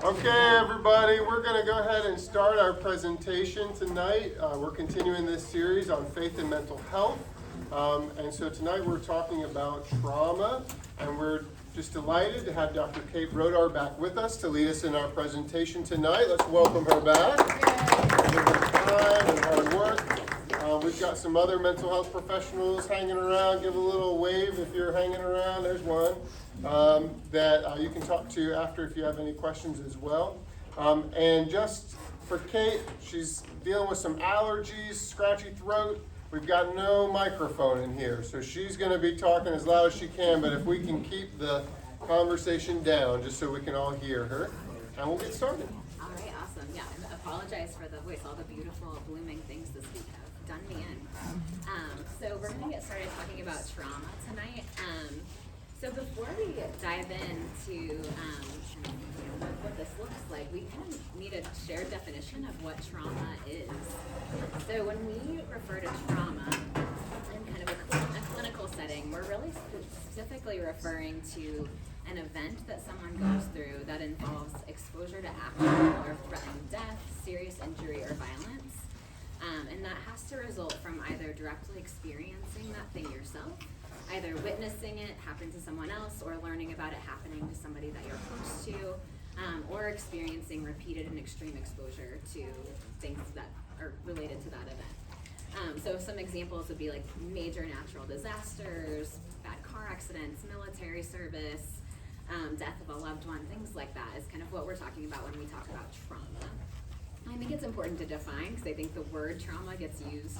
Okay, everybody, we're going to go ahead and start our presentation tonight. We're continuing this series on faith and mental health. And so tonight we're talking about trauma, and we're just delighted to have Dr. Kait Brodar back with us to lead us in our presentation tonight. Let's welcome her back. Give her time and hard work. We've got some other mental health professionals hanging around. Give a little wave if you're hanging around. There's one that you can talk to after if you have any questions as well. And just for Kait, she's dealing with some allergies, scratchy throat. We've got no microphone in here, so she's going to be talking as loud as she can, but if we can keep the conversation down just so we can all hear her, and we'll get started. All right, awesome. Yeah, I apologize for the voice. All the beautiful blooming things this week have done me in. So we're going to get started talking about trauma tonight. So before we dive into what this looks like, we kind of need a shared definition of what trauma is. So when we refer to trauma in kind of a clinical setting, we're really specifically referring to an event that someone goes through that involves exposure to actual or threatening death, serious injury, or violence. And that has to result from either directly experiencing that thing yourself, either witnessing it happen to someone else, or learning about it happening to somebody that you're close to, or experiencing repeated and extreme exposure to things that are related to that event. So some examples would be like major natural disasters, bad car accidents, military service, death of a loved one, things like that is kind of what we're talking about when we talk about trauma. I think it's important to define because I think the word trauma gets used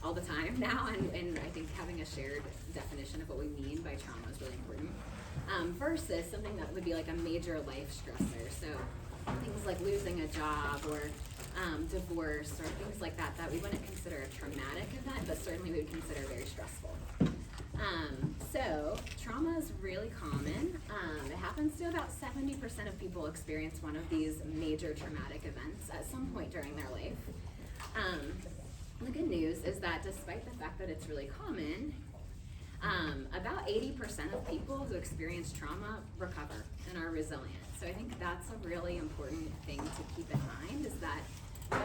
all the time now, and I think having a shared definition of what we mean by trauma is really important. Versus something that would be like a major life stressor, so things like losing a job or divorce or things like that we wouldn't consider a traumatic event, but certainly we would consider very stressful. So trauma is really common. It happens to about 70% of people experience one of these major traumatic events at some point during their life. The good news is that despite the fact that it's really common, about 80% of people who experience trauma recover and are resilient. So I think that's a really important thing to keep in mind, is that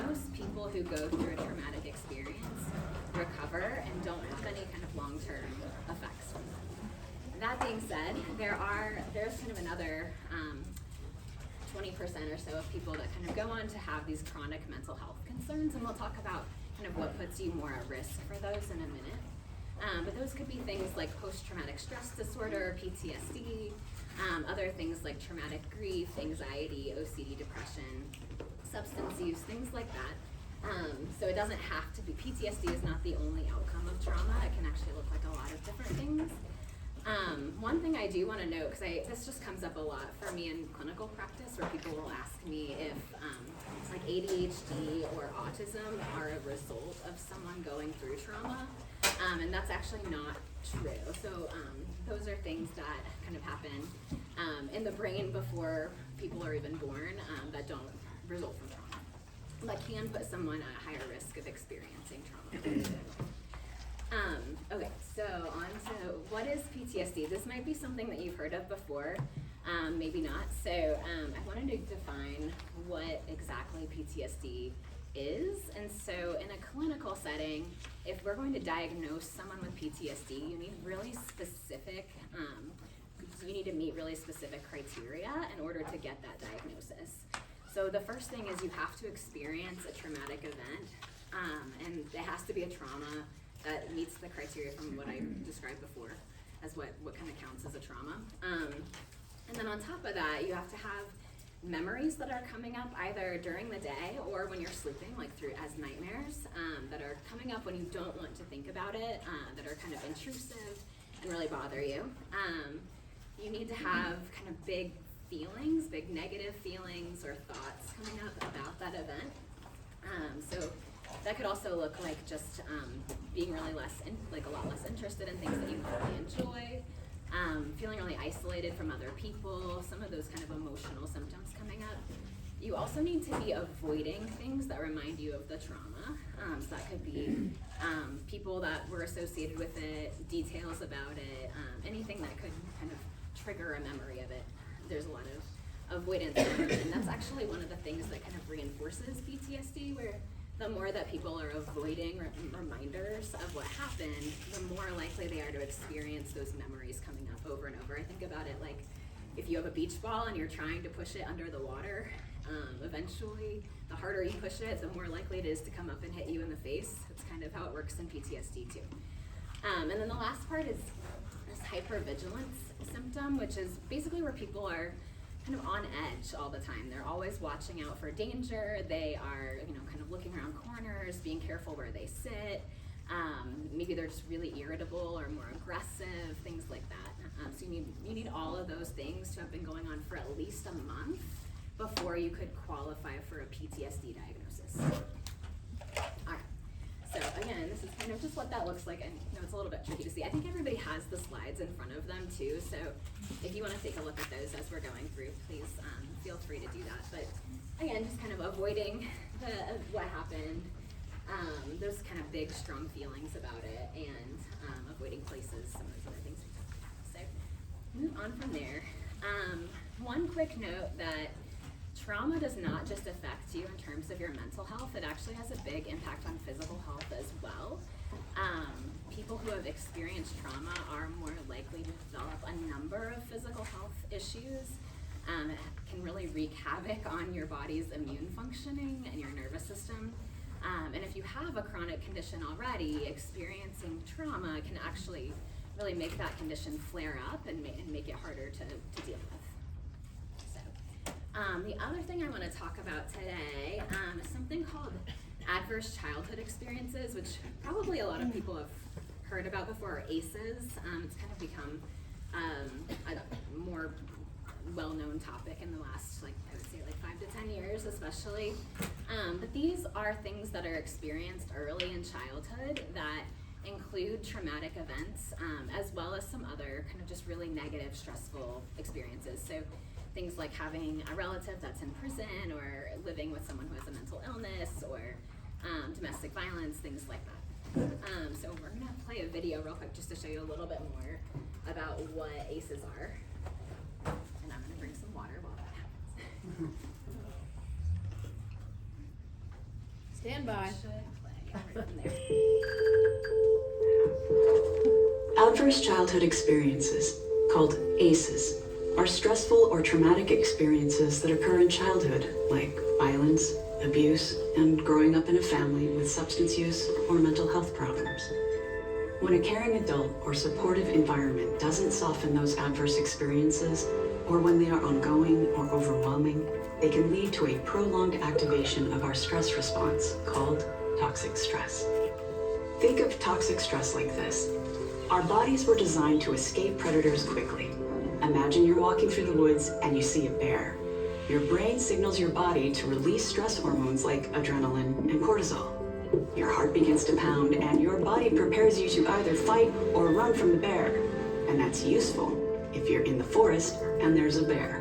most people who go through a traumatic experience recover and don't have any kind of long-term effects from it. That being said, there's kind of another 20% or so of people that kind of go on to have these chronic mental health concerns, and we'll talk about kind of what puts you more at risk for those in a minute. But those could be things like post-traumatic stress disorder, PTSD, other things like traumatic grief, anxiety, OCD, depression, substance use, things like that. So it doesn't have to be, PTSD is not the only outcome of trauma. It can actually look like a lot of different things. One thing I do want to note, because this just comes up a lot for me in clinical practice, where people will ask me if like ADHD or autism are a result of someone going through trauma, and that's actually not true. So those are things that kind of happen in the brain before people are even born that don't result from trauma, that can put someone at higher risk of experiencing trauma. Okay, so on to what is PTSD? This might be something that you've heard of before, maybe not. So I wanted to define what exactly PTSD is. And so in a clinical setting, if we're going to diagnose someone with PTSD, you need to meet really specific criteria in order to get that diagnosis. So the first thing is you have to experience a traumatic event, and it has to be a trauma that meets the criteria from what I described before as what kind of counts as a trauma. And then on top of that, you have to have memories that are coming up either during the day or when you're sleeping, like through as nightmares, that are coming up when you don't want to think about it, that are kind of intrusive and really bother you. You need to have kind of big feelings, big negative feelings or thoughts coming up about that event. So that could also look like just being really a lot less interested in things that you really enjoy, feeling really isolated from other people, some of those kind of emotional symptoms coming up. You also need to be avoiding things that remind you of the trauma. So that could be people that were associated with it, details about it, anything that could kind of trigger a memory of it. There's a lot of avoidance, and that's actually one of the things that kind of reinforces PTSD, where the more that people are avoiding reminders of what happened, the more likely they are to experience those memories coming up over and over. I think about it like if you have a beach ball and you're trying to push it under the water, eventually the harder you push it, the more likely it is to come up and hit you in the face. That's kind of how it works in PTSD too. And then the last part is this hypervigilance symptom, which is basically where people are kind of on edge all the time. They're always watching out for danger. They are, kind of looking around corners, being careful where they sit. Maybe they're just really irritable or more aggressive, things like that. So you need all of those things to have been going on for at least a month before you could qualify for a PTSD diagnosis. All right. So again, this is kind of just what that looks like, and it's a little bit tricky to see. I think everybody has the slides in front of them too, so if you want to take a look at those as we're going through, please feel free to do that. But again, just kind of avoiding what happened, those kind of big, strong feelings about it, and avoiding places, some of those other things we talked about. So move on from there. One quick note that trauma does not just affect you in terms of your mental health, it actually has a big impact on physical health as well. People who have experienced trauma are more likely to develop a number of physical health issues. It can really wreak havoc on your body's immune functioning and your nervous system. And if you have a chronic condition already, experiencing trauma can actually really make that condition flare up and make it harder to deal with. The other thing I want to talk about today is something called adverse childhood experiences, which probably a lot of people have heard about before, or ACEs. It's kind of become a more well-known topic in the last, I would say 5 to 10 years especially. But these are things that are experienced early in childhood that include traumatic events, as well as some other kind of just really negative, stressful experiences. So things like having a relative that's in prison, or living with someone who has a mental illness, or domestic violence, things like that. So we're gonna play a video real quick just to show you a little bit more about what ACEs are. And I'm gonna bring some water while that happens. Stand by. Adverse childhood experiences, called ACEs, are stressful or traumatic experiences that occur in childhood, like violence, abuse, and growing up in a family with substance use or mental health problems. When a caring adult or supportive environment doesn't soften those adverse experiences, or when they are ongoing or overwhelming, they can lead to a prolonged activation of our stress response, called toxic stress. Think of toxic stress like this. Our bodies were designed to escape predators quickly. Imagine you're walking through the woods and you see a bear. Your brain signals your body to release stress hormones like adrenaline and cortisol. Your heart begins to pound and your body prepares you to either fight or run from the bear. And that's useful if you're in the forest and there's a bear.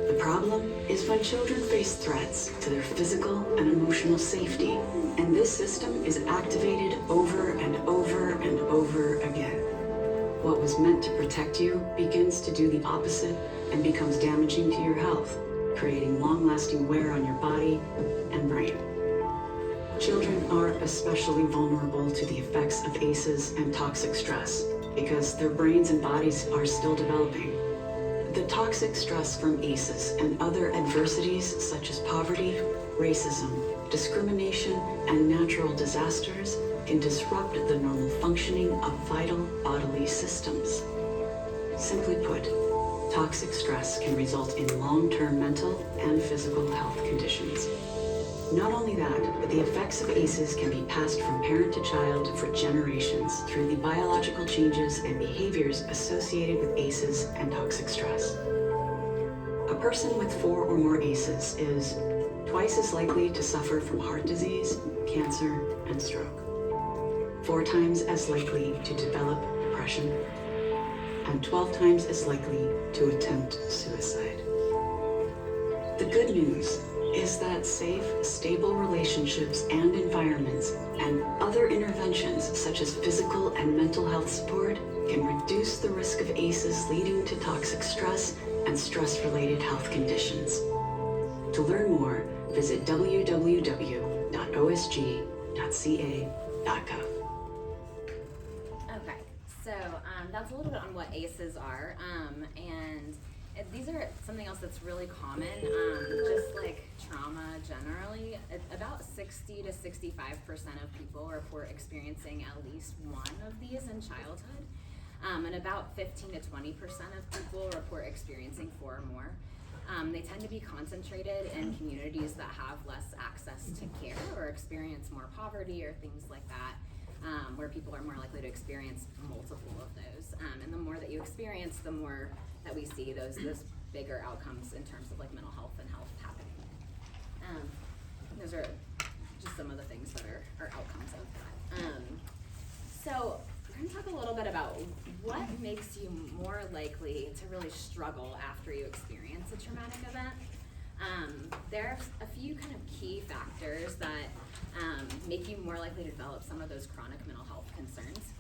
The problem is when children face threats to their physical and emotional safety, and this system is activated over and over and over again. What was meant to protect you begins to do the opposite and becomes damaging to your health, creating long-lasting wear on your body and brain. Children are especially vulnerable to the effects of ACEs and toxic stress because their brains and bodies are still developing. The toxic stress from ACEs and other adversities such as poverty, racism, discrimination, and natural disasters can disrupt the normal functioning of vital bodily systems. Simply put, toxic stress can result in long-term mental and physical health conditions. Not only that, but the effects of ACEs can be passed from parent to child for generations through the biological changes and behaviors associated with ACEs and toxic stress. A person with 4 or more ACEs is twice as likely to suffer from heart disease, cancer, and stroke, 4 times as likely to develop depression, and 12 times as likely to attempt suicide. The good news is that safe, stable relationships and environments and other interventions such as physical and mental health support can reduce the risk of ACEs leading to toxic stress and stress-related health conditions. To learn more, visit www.osg.ca.gov. Okay, so that's a little bit on what ACEs are, and these are something else that's really common, just like trauma generally. About 60 to 65% of people report experiencing at least one of these in childhood, and about 15 to 20% of people report experiencing 4 or more. They tend to be concentrated in communities that have less access to care or experience more poverty or things like that. Where people are more likely to experience multiple of those. And the more that you experience, the more that we see those bigger outcomes in terms of like mental health and health happening. Those are just some of the things that are outcomes of that. So we're gonna talk a little bit about what makes you more likely to really struggle after you experience a traumatic event. There are a few kind of key factors that make you more likely to develop some of those chronic mental health concerns.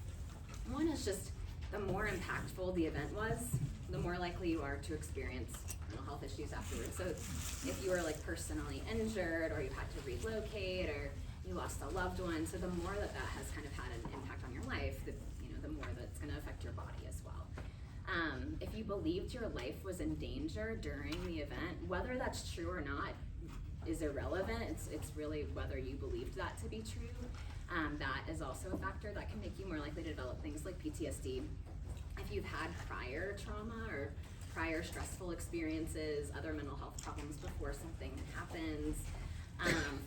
One is just the more impactful the event was, the more likely you are to experience mental health issues afterwards. So if you were like personally injured, or you had to relocate, or you lost a loved one, so the more that has kind of had an impact on your life, the more that's going to affect your body as well. If you believed your life was in danger during the event, whether that's true or not is irrelevant. It's really whether you believed that to be true. That is also a factor that can make you more likely to develop things like PTSD. If you've had prior trauma or prior stressful experiences, other mental health problems before something happens.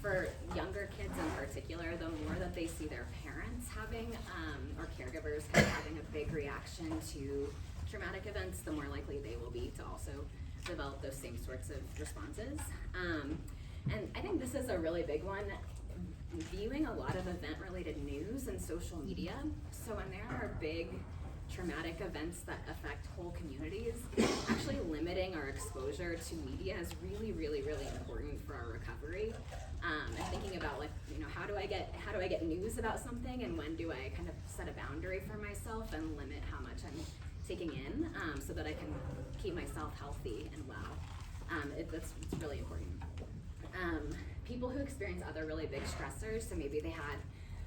For younger kids in particular, the more that they see their parents having, or caregivers kind of having a big reaction to traumatic events, the more likely they will be to also develop those same sorts of responses. And I think this is a really big one, viewing a lot of event-related news and social media. So when there are big traumatic events that affect whole communities, actually limiting our exposure to media is really, really, really important for our recovery. And thinking about like, how do I get news about something, and when do I kind of set a boundary for myself and limit how much I'm taking in, so that I can keep myself healthy and well. It's really important. People who experience other really big stressors, so maybe they had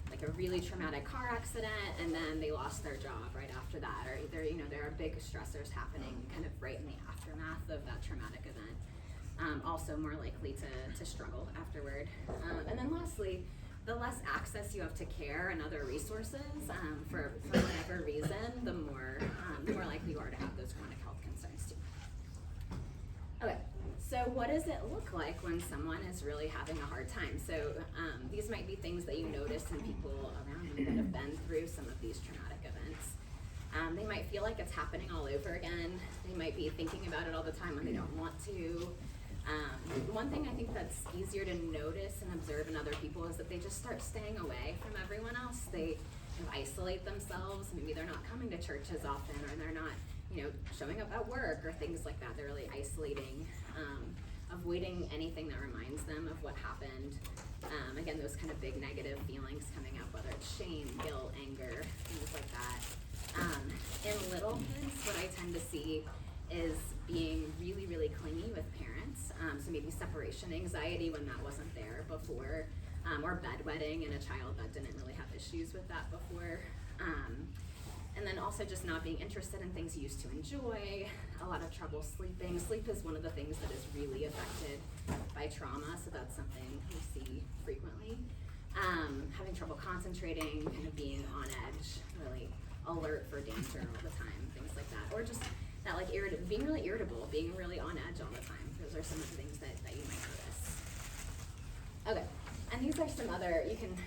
like a really traumatic car accident and then they lost their job right after that, or there are big stressors happening kind of right in the aftermath of that traumatic event. Also more likely to struggle afterward. And then lastly, the less access you have to care and other resources, for whatever reason, the more likely you are to have those chronic health concerns too. Okay, so what does it look like when someone is really having a hard time? So these might be things that you notice in people around you that have been through some of these traumatic events. They might feel like it's happening all over again. They might be thinking about it all the time when they don't want to. One thing I think that's easier to notice and observe in other people is that they just start staying away from everyone else. They kind of isolate themselves. Maybe they're not coming to church as often, or they're not, showing up at work or things like that. They're really isolating, avoiding anything that reminds them of what happened. Again, those kind of big negative feelings coming up, whether it's shame, guilt, anger, things like that. In little kids, what I tend to see is being really, really clingy with parents. So maybe separation anxiety when that wasn't there before, or bedwetting in a child that didn't really have issues with that before. And then also just not being interested in things you used to enjoy, a lot of trouble sleeping. Sleep is one of the things that is really affected by trauma, so that's something we see frequently. Having trouble concentrating, kind of being on edge, really alert for danger all the time, things like that. Or just that like being really irritable, being really on edge all the time. Those are some of the things that you might notice. Okay, and these are some other, you can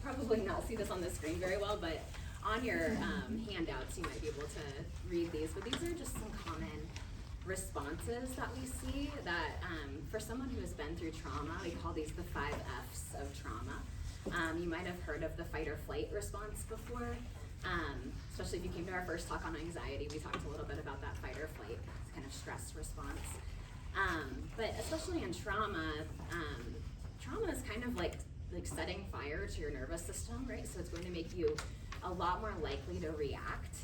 probably not see this on the screen very well, but on your handouts, you might be able to read these, but these are just some common responses that we see that for someone who has been through trauma, we call these the 5 F's of trauma. You might have heard of the fight or flight response before, especially if you came to our first talk on anxiety. We talked a little bit about that fight or flight kind of stress response. But especially in trauma, trauma is kind of like setting fire to your nervous system, right? So it's going to make you a lot more likely to react,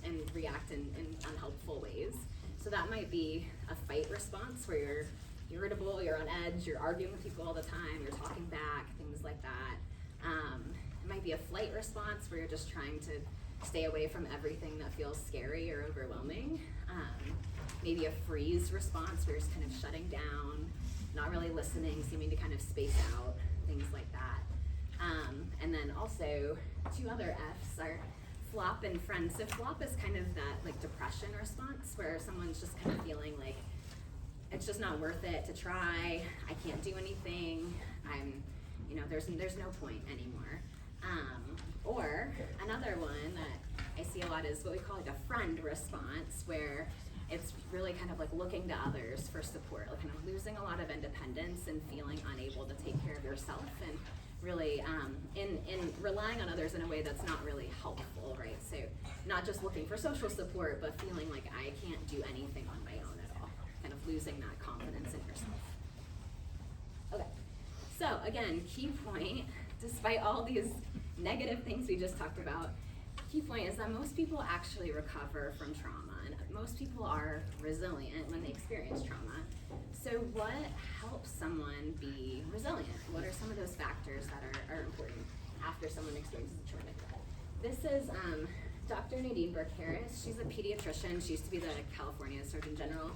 and react in unhelpful ways. So that might be a fight response where you're irritable, you're on edge, you're arguing with people all the time, you're talking back, things like that. It might be a flight response where you're just trying to stay away from everything that feels scary or overwhelming. Maybe a freeze response where you're just kind of shutting down, not really listening, seeming to kind of space out, things like that. And then also 2 other F's are flop and friend. So flop is kind of that like depression response where someone's just kind of feeling like it's just not worth it to try, I can't do anything, there's no point anymore. Or another one that I see a lot is what we call like a friend response, where it's really kind of like looking to others for support, like kind of losing a lot of independence and feeling unable to take care of yourself, and really in relying on others in a way that's not really helpful, right? So not just looking for social support, but feeling like I can't do anything on my own at all, kind of losing that confidence in yourself. Okay, so again, key point, despite all these negative things we just talked about, key point is that most people actually recover from trauma, and most people are resilient when they experience trauma. So what helps someone be resilient? What are some of those factors that are important after someone experiences a traumatic event? This is Dr. Nadine Burke-Harris. She's a pediatrician. She used to be the California Surgeon General.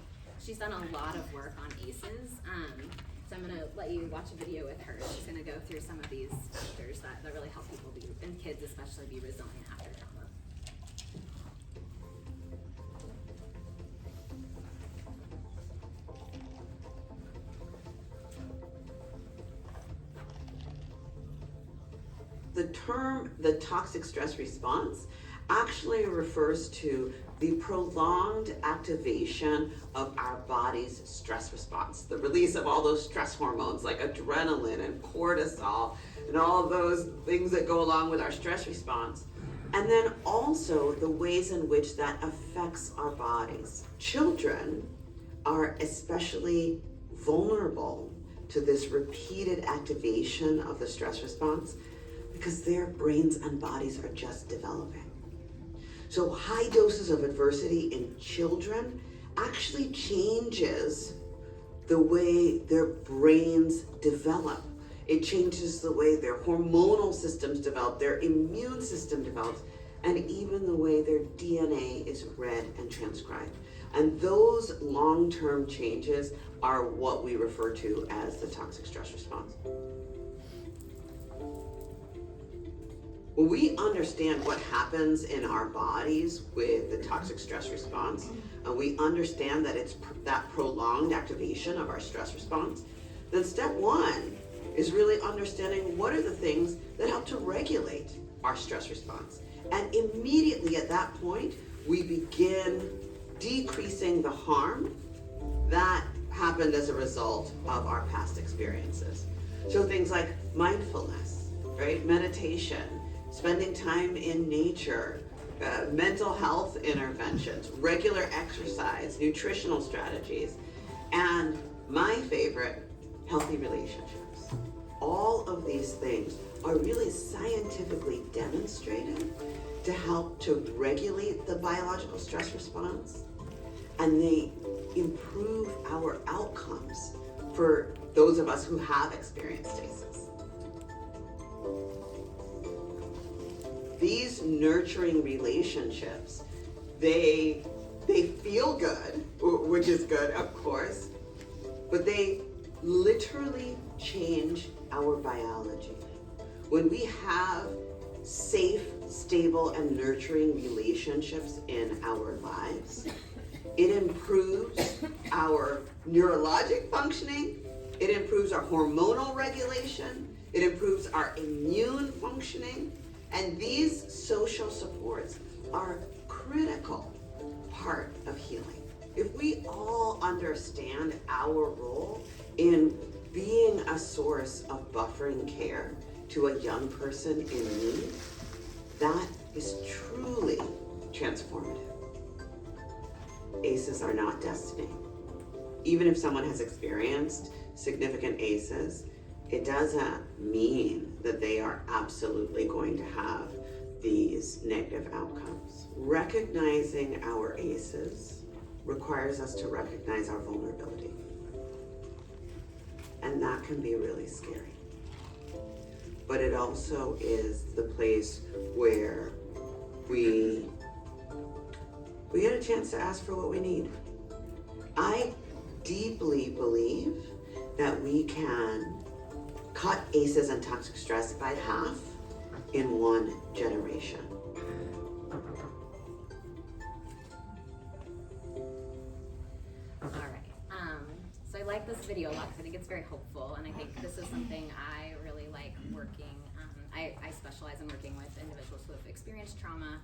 She's done a lot of work on ACEs. So I'm gonna let you watch a video with her. She's gonna go through some of these factors that really help people be, and kids especially, be resilient after trauma. The term, the toxic stress response, actually refers to the prolonged activation of our body's stress response, the release of all those stress hormones like adrenaline and cortisol and all those things that go along with our stress response. And then also the ways in which that affects our bodies. Children are especially vulnerable to this repeated activation of the stress response because their brains and bodies are just developing. So high doses of adversity in children actually changes the way their brains develop. It changes the way their hormonal systems develop, their immune system develops, and even the way their DNA is read and transcribed. And those long-term changes are what we refer to as the toxic stress response. When we understand what happens in our bodies with the toxic stress response, and we understand that it's that prolonged activation of our stress response, then step 1 is really understanding what are the things that help to regulate our stress response. And immediately at that point, we begin decreasing the harm that happened as a result of our past experiences. So things like mindfulness, right? Meditation, spending time in nature, mental health interventions, regular exercise, nutritional strategies, and my favorite, healthy relationships. All of these things are really scientifically demonstrated to help to regulate the biological stress response, and they improve our outcomes for those of us who have experienced ACEs. These nurturing relationships, they feel good, which is good, of course, but they literally change our biology. When we have safe, stable, and nurturing relationships in our lives, it improves our neurologic functioning, it improves our hormonal regulation, it improves our immune functioning, and these social supports are a critical part of healing. If we all understand our role in being a source of buffering care to a young person in need, that is truly transformative. ACEs are not destiny. Even if someone has experienced significant ACEs, it doesn't mean that they are absolutely going to have these negative outcomes. Recognizing our ACEs, requires us to recognize our vulnerability. And that can be really scary. But it also is the place where we get a chance to ask for what we need. I deeply believe that we can cut ACEs and toxic stress by half in 1 generation. All right. So I like this video a lot because I think it's very hopeful, and I think this is something I really like working. I specialize in working with individuals who have experienced trauma.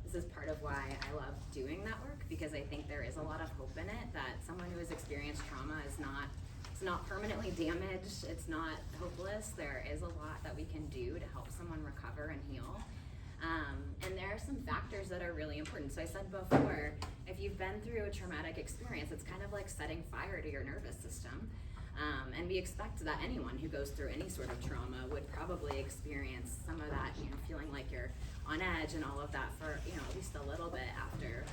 This is part of why I love doing that work, because I think there is a lot of hope in it, that someone who has experienced trauma is not permanently damaged, it's not hopeless. There is a lot that we can do to help someone recover and heal. And there are some factors that are really important. So I said before, if you've been through a traumatic experience, it's kind of like setting fire to your nervous system. And we expect that anyone who goes through any sort of trauma would probably experience some of that, feeling like you're on edge and all of that for, at least a little bit after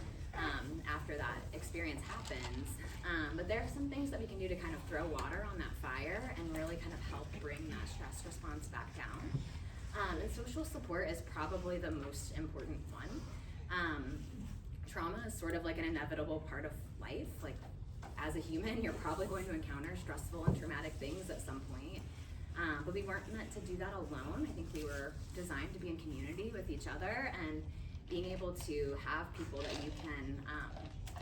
that experience happens. But there are some things that we can do to kind of throw water on that fire and really kind of help bring that stress response back down. And social support is probably the most important one. Trauma is sort of like an inevitable part of life. Like, as a human, you're probably going to encounter stressful and traumatic things at some point. But we weren't meant to do that alone. I think we were designed to be in community with each other, and being able to have people that you can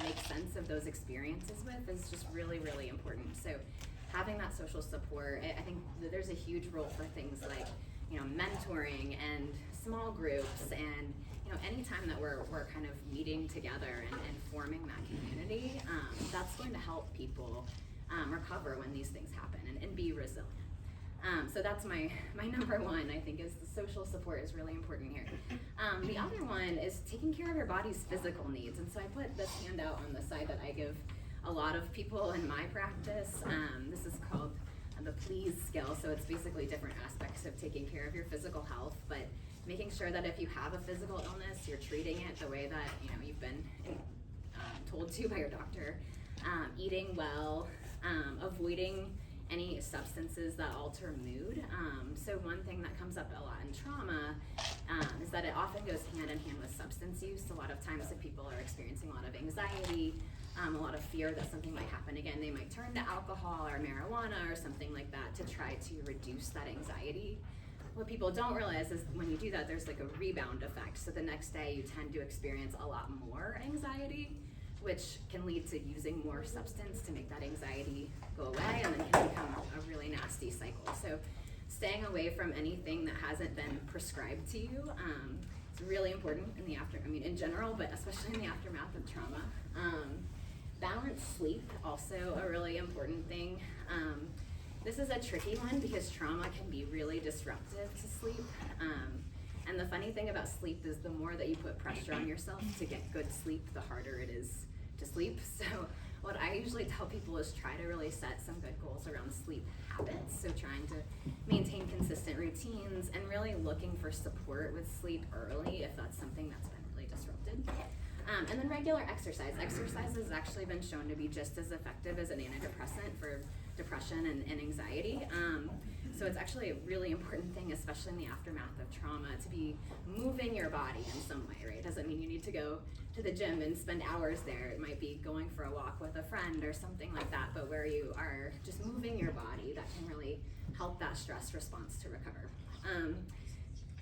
make sense of those experiences with is just really, really important. So having that social support, I think that there's a huge role for things like, mentoring and small groups, and anytime that we're kind of meeting together and forming that community, that's going to help people recover when these things happen and be resilient. So that's my number one, I think, is the social support is really important here. The other one is taking care of your body's physical needs. And so I put this handout on the side that I give a lot of people in my practice. This is called the PLEASE scale. So it's basically different aspects of taking care of your physical health, but making sure that if you have a physical illness, you're treating it the way that you've been told to by your doctor. Eating well, avoiding any substances that alter mood. So one thing that comes up a lot in trauma is that it often goes hand in hand with substance use. A lot of times if people are experiencing a lot of anxiety, a lot of fear that something might happen again, they might turn to alcohol or marijuana or something like that to try to reduce that anxiety. What people don't realize is when you do that, there's like a rebound effect. So the next day you tend to experience a lot more anxiety, which can lead to using more substance to make that anxiety go away, and then can become a really nasty cycle. So staying away from anything that hasn't been prescribed to you is really important in general, but especially in the aftermath of trauma. Balanced sleep, also a really important thing. This is a tricky one because trauma can be really disruptive to sleep. And the funny thing about sleep is the more that you put pressure on yourself to get good sleep, the harder it is to sleep. So what I usually tell people is try to really set some good goals around sleep habits. So trying to maintain consistent routines and really looking for support with sleep early if that's something that's been really disrupted. And then regular exercise. Exercise has actually been shown to be just as effective as an antidepressant for depression and anxiety. So it's actually a really important thing, especially in the aftermath of trauma, to be moving your body in some way, right? It doesn't mean you need to go to the gym and spend hours there. It might be going for a walk with a friend or something like that, but where you are just moving your body, that can really help that stress response to recover.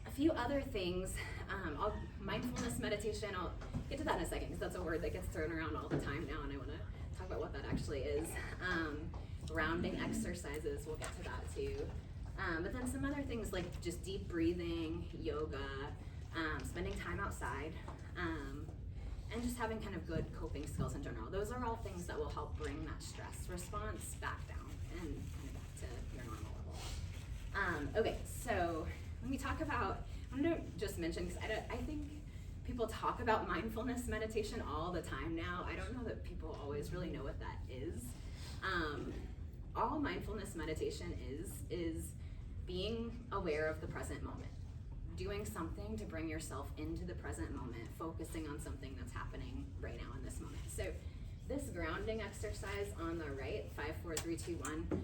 A few other things, mindfulness meditation, I'll get to that in a second because that's a word that gets thrown around all the time now, and I want to talk about what that actually is. Grounding exercises, we'll get to that too. But then some other things like just deep breathing, yoga, spending time outside, and just having kind of good coping skills in general. Those are all things that will help bring that stress response back down and kind of back to your normal level. Okay, so when we talk about, I'm going to just mention, because I think people talk about mindfulness meditation all the time now. I don't know that people always really know what that is. All mindfulness meditation is being aware of the present moment. Doing something to bring yourself into the present moment, focusing on something that's happening right now in this moment. So this grounding exercise on the right, 5, 4, 3, 2, 1,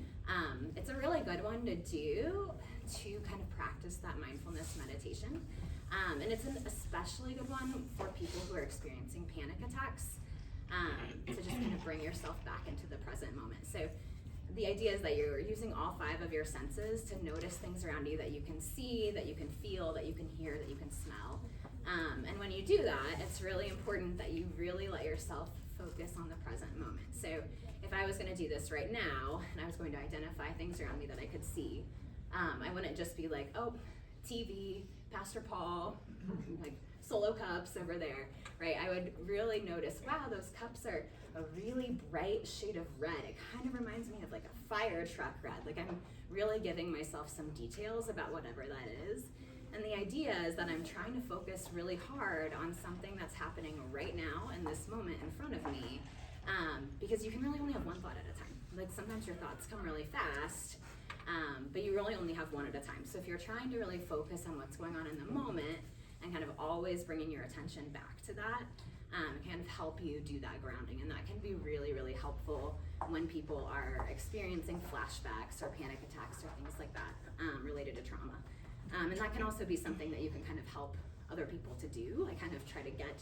it's a really good one to do to kind of practice that mindfulness meditation. And it's an especially good one for people who are experiencing panic attacks, to just kind of bring yourself back into the present moment. So the idea is that you're using all 5 of your senses to notice things around you that you can see, that you can feel, that you can hear, that you can smell. And when you do that, it's really important that you really let yourself focus on the present moment. So if I was going to do this right now, and I was going to identify things around me that I could see, I wouldn't just be like, oh, TV, Pastor Paul, like Solo cups over there, right? I would really notice, wow, those cups are a really bright shade of red. It kind of reminds me of like a fire truck red. Like I'm really giving myself some details about whatever that is. And the idea is that I'm trying to focus really hard on something that's happening right now in this moment in front of me, because you can really only have one thought at a time. Like sometimes your thoughts come really fast, but you really only have one at a time. So if you're trying to really focus on what's going on in the moment and kind of always bringing your attention back to that, kind of help you do that grounding. And that can be really, really helpful when people are experiencing flashbacks or panic attacks or things like that related to trauma. And that can also be something that you can kind of help other people to do. I kind of try to get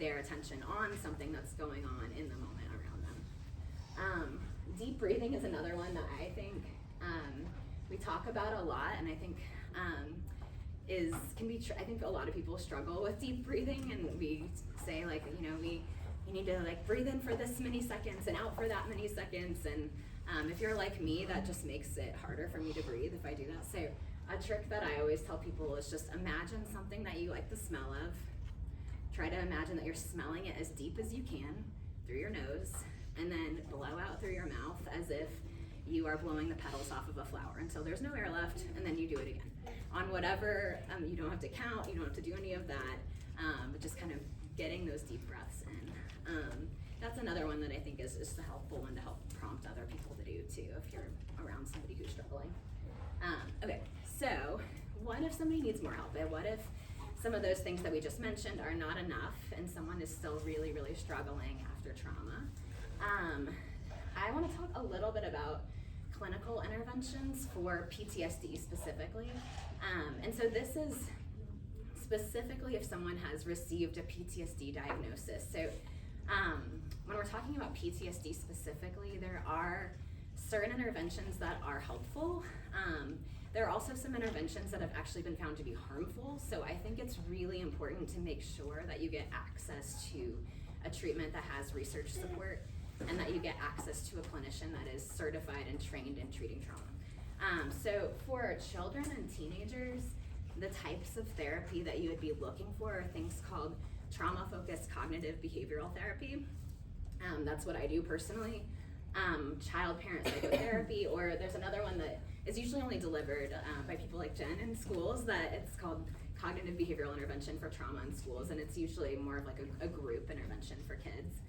their attention on something that's going on in the moment around them. Deep breathing is another one that I think we talk about a lot, and I think I think a lot of people struggle with deep breathing, and we say like, you need to like breathe in for this many seconds and out for that many seconds, and if you're like me, that just makes it harder for me to breathe if I do that. So a trick that I always tell people is just imagine something that you like the smell of. Try to imagine that you're smelling it as deep as you can through your nose, and then blow out through your mouth as if you are blowing the petals off of a flower until there's no air left, and then you do it again. On whatever, you don't have to count, you don't have to do any of that, but just kind of getting those deep breaths in. That's another one that I think is just a helpful one to help prompt other people to do too if you're around somebody who's struggling. Okay, so what if somebody needs more help? And what if some of those things that we just mentioned are not enough and someone is still really, really struggling after trauma? I want to talk a little bit about clinical interventions for PTSD specifically. And so this is specifically if someone has received a PTSD diagnosis. So when we're talking about PTSD specifically, there are certain interventions that are helpful. There are also some interventions that have actually been found to be harmful. So I think it's really important to make sure that you get access to a treatment that has research support, and that you get access to a clinician that is certified and trained in treating trauma. So for children and teenagers, the types of therapy that you would be looking for are things called trauma-focused cognitive behavioral therapy. That's what I do personally. Child-parent psychotherapy, or there's another one that is usually only delivered by people like Jen in schools, that it's called cognitive behavioral intervention for trauma in schools, and it's usually more of like a group intervention for kids.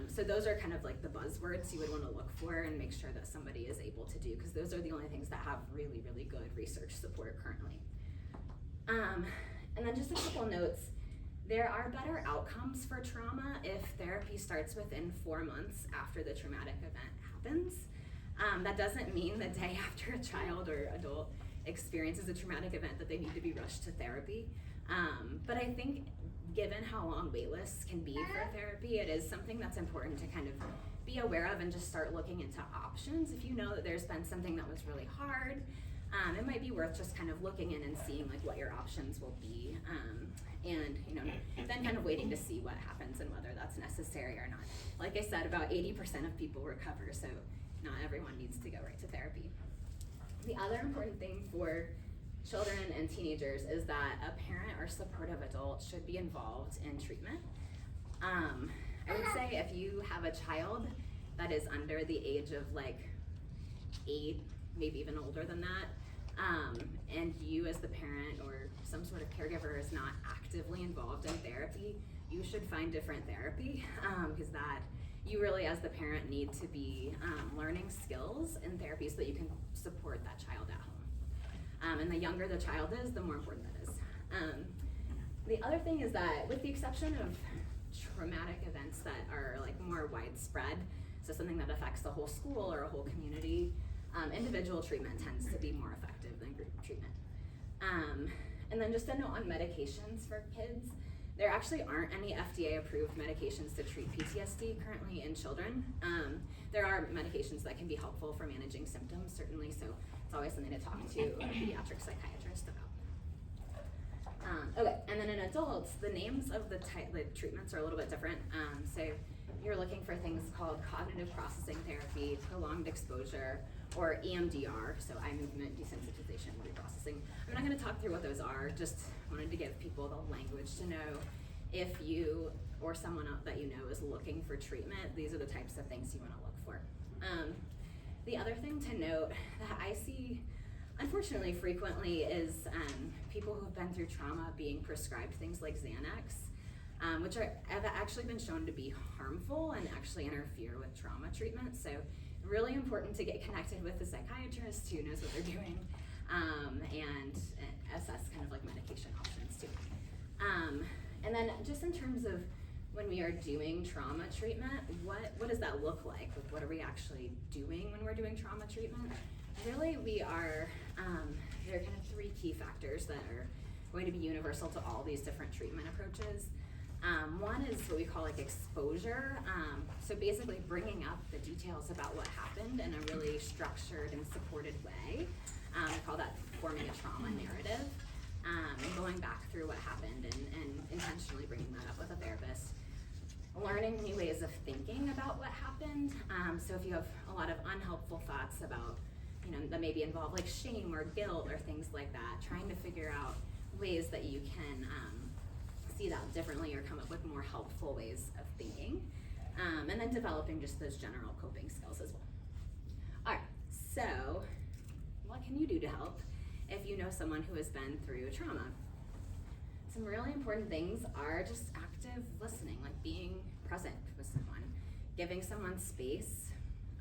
So those are kind of like the buzzwords you would want to look for and make sure that somebody is able to do, because those are the only things that have really, really good research support currently. And then just a couple notes. There are better outcomes for trauma if therapy starts within 4 months after the traumatic event happens. That doesn't mean the day after a child or adult experiences a traumatic event that they need to be rushed to therapy. But I think given how long wait lists can be for therapy, it is something that's important to kind of be aware of and just start looking into options. If you know that there's been something that was really hard, it might be worth just kind of looking in and seeing like what your options will be, and then kind of waiting to see what happens and whether that's necessary or not. Like I said, about 80% of people recover, so not everyone needs to go right to therapy. The other important thing for children and teenagers is that a parent or supportive adult should be involved in treatment. I would say if you have a child that is under the age of like 8, maybe even older than that, and you as the parent or some sort of caregiver is not actively involved in therapy, you should find different therapy, because that you really as the parent need to be learning skills in therapy so that you can support that child at home. And the younger the child is, the more important that is. The other thing is that with the exception of traumatic events that are like more widespread, so something that affects the whole school or a whole community, individual treatment tends to be more effective than group treatment. And then just a note on medications for kids. There actually aren't any FDA-approved medications to treat PTSD currently in children. There are medications that can be helpful for managing symptoms, certainly, so it's always something to talk to a pediatric psychiatrist about. Okay, and then in adults, the names of the treatments are a little bit different. So you're looking for things called cognitive processing therapy, prolonged exposure, or EMDR, so eye movement desensitization reprocessing. I'm not going to talk through what those are, just wanted to give people the language to know if you or someone else that you know is looking for treatment, these are the types of things you want to look for. The other thing to note that I see unfortunately frequently is people who have been through trauma being prescribed things like Xanax, which have actually been shown to be harmful and actually interfere with trauma treatment. So really important to get connected with a psychiatrist who knows what they're doing, and assess kind of like medication options too. And then just in terms of when we are doing trauma treatment, what does that look like? Like, what are we actually doing when we're doing trauma treatment? Really, we are, there are kind of three key factors that are going to be universal to all these different treatment approaches. One is what we call like exposure. So basically bringing up the details about what happened in a really structured and supported way. We call that forming a trauma narrative. And going back through what happened and intentionally bringing that up with a therapist. Learning new ways of thinking about what happened. So if you have a lot of unhelpful thoughts about, that maybe involve like shame or guilt or things like that, trying to figure out ways that you can see that differently or come up with more helpful ways of thinking. And then developing just those general coping skills as well. All right, so what can you do to help if you know someone who has been through trauma? Some really important things are just active listening, like being present with someone, giving someone space.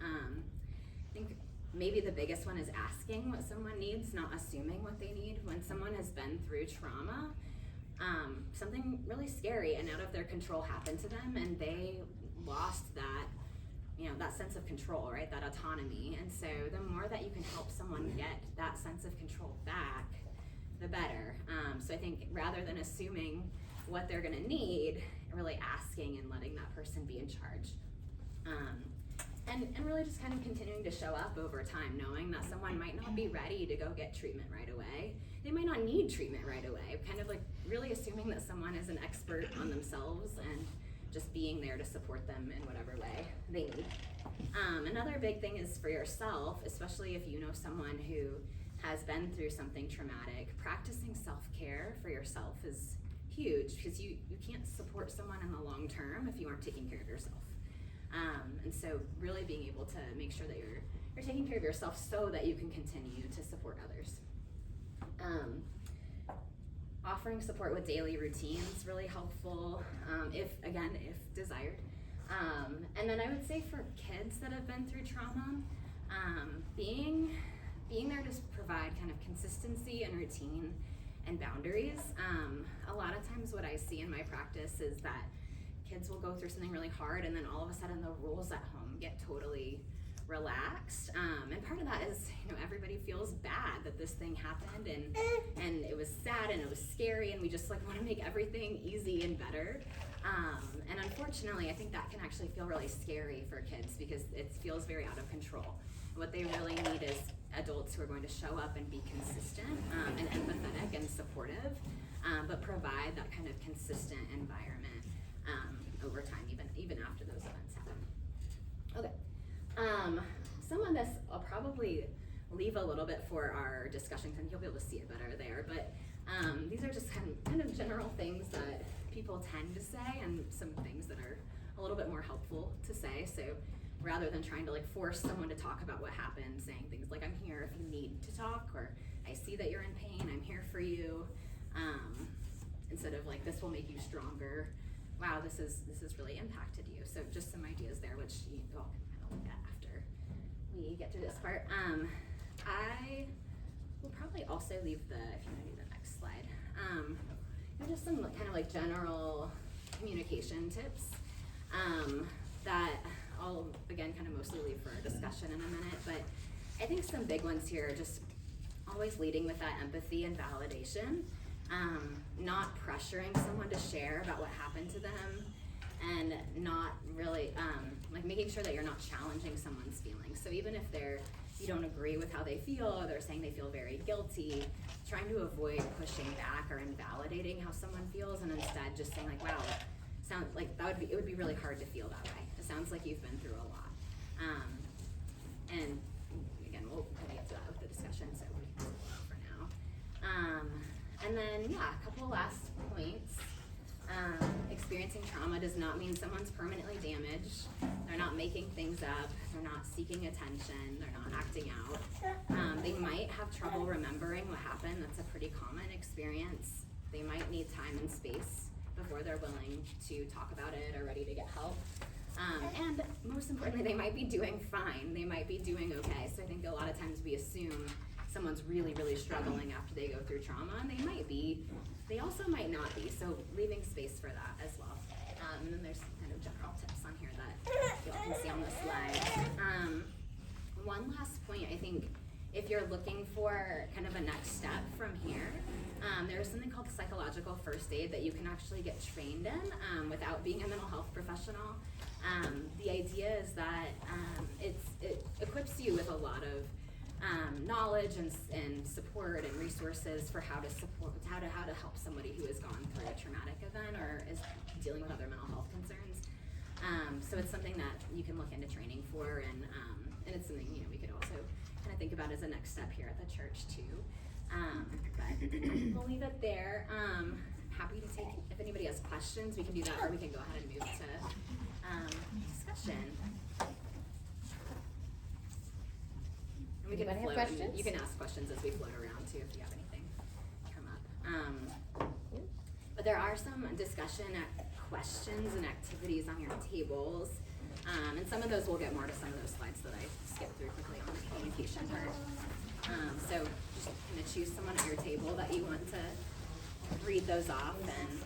I think maybe the biggest one is asking what someone needs, not assuming what they need. When someone has been through trauma, something really scary and out of their control happened to them, and they lost that, that sense of control, right? That autonomy. And so the more that you can help someone get that sense of control back, the better. So I think rather than assuming what they're gonna need, really asking and letting that person be in charge. And really just kind of continuing to show up over time, knowing that someone might not be ready to go get treatment right away. They might not need treatment right away. Kind of like really assuming that someone is an expert on themselves and just being there to support them in whatever way they need. Another big thing is for yourself, especially if you know someone who has been through something traumatic, practicing self-care for yourself is huge, because you can't support someone in the long term if you aren't taking care of yourself. And so really being able to make sure that you're taking care of yourself so that you can continue to support others. Offering support with daily routines, really helpful, if desired. And then I would say for kids that have been through trauma, being there to provide kind of consistency and routine and boundaries. A lot of times what I see in my practice is that kids will go through something really hard, and then all of a sudden the rules at home get totally relaxed. And part of that is, everybody feels bad that this thing happened, and it was sad and it was scary, and we just like want to make everything easy and better. And unfortunately, I think that can actually feel really scary for kids because it feels very out of control. What they really need is adults who are going to show up and be consistent and empathetic and supportive, but provide that kind of consistent environment over time, even after those events happen. Okay, some of this I'll probably leave a little bit for our discussion, and you'll be able to see it better there, but these are just kind of general things that people tend to say, and some things that are a little bit more helpful to say. So rather than trying to like force someone to talk about what happened, saying things like, I'm here if you need to talk, or I see that you're in pain, I'm here for you, instead of like, this will make you stronger. Wow, this has really impacted you. So just some ideas there, which you all can kind of look at after we get through this part. I will probably also leave if you want to do the next slide, just some kind of like general communication tips. that I'll, again, kind of mostly leave for discussion in a minute, but I think some big ones here are just always leading with that empathy and validation, not pressuring someone to share about what happened to them, and not really, like making sure that you're not challenging someone's feelings. So even if you don't agree with how they feel, or they're saying they feel very guilty, trying to avoid pushing back or invalidating how someone feels, and instead just saying like, wow, it would be really hard to feel that way. It sounds like you've been through a lot. And again, we'll kind of get to that with the discussion, so we can move on for now. And then, yeah, a couple last points. Experiencing trauma does not mean someone's permanently damaged. They're not making things up. They're not seeking attention. They're not acting out. They might have trouble remembering what happened. That's a pretty common experience. They might need time and space before they're willing to talk about it or ready to get help. And most importantly, they might be doing fine. They might be doing okay. So I think a lot of times we assume someone's really, really struggling after they go through trauma, and they might be. They also might not be, so leaving space for that as well. And then there's kind of general tips on here that you all can see on the slide. One last point, I think, if you're looking for kind of a next step from here, there's something called psychological first aid that you can actually get trained in without being a mental health professional. The idea is that it equips you with a lot of knowledge and support and resources for how to help somebody who has gone through a traumatic event or is dealing with other mental health concerns. So it's something that you can look into training for, and it's something we could also kind of think about as a next step here at the church too. But we'll leave it there. Happy to take, if anybody has questions, we can do that, or we can go ahead and move to discussion. And we can Anybody have float, questions? you can ask questions as we float around too if you have anything come up. But there are some discussion questions and activities on your tables. And some of those, we'll get more to some of those slides that I skipped through quickly on the communication part. So just kind of choose someone at your table that you want to read those off and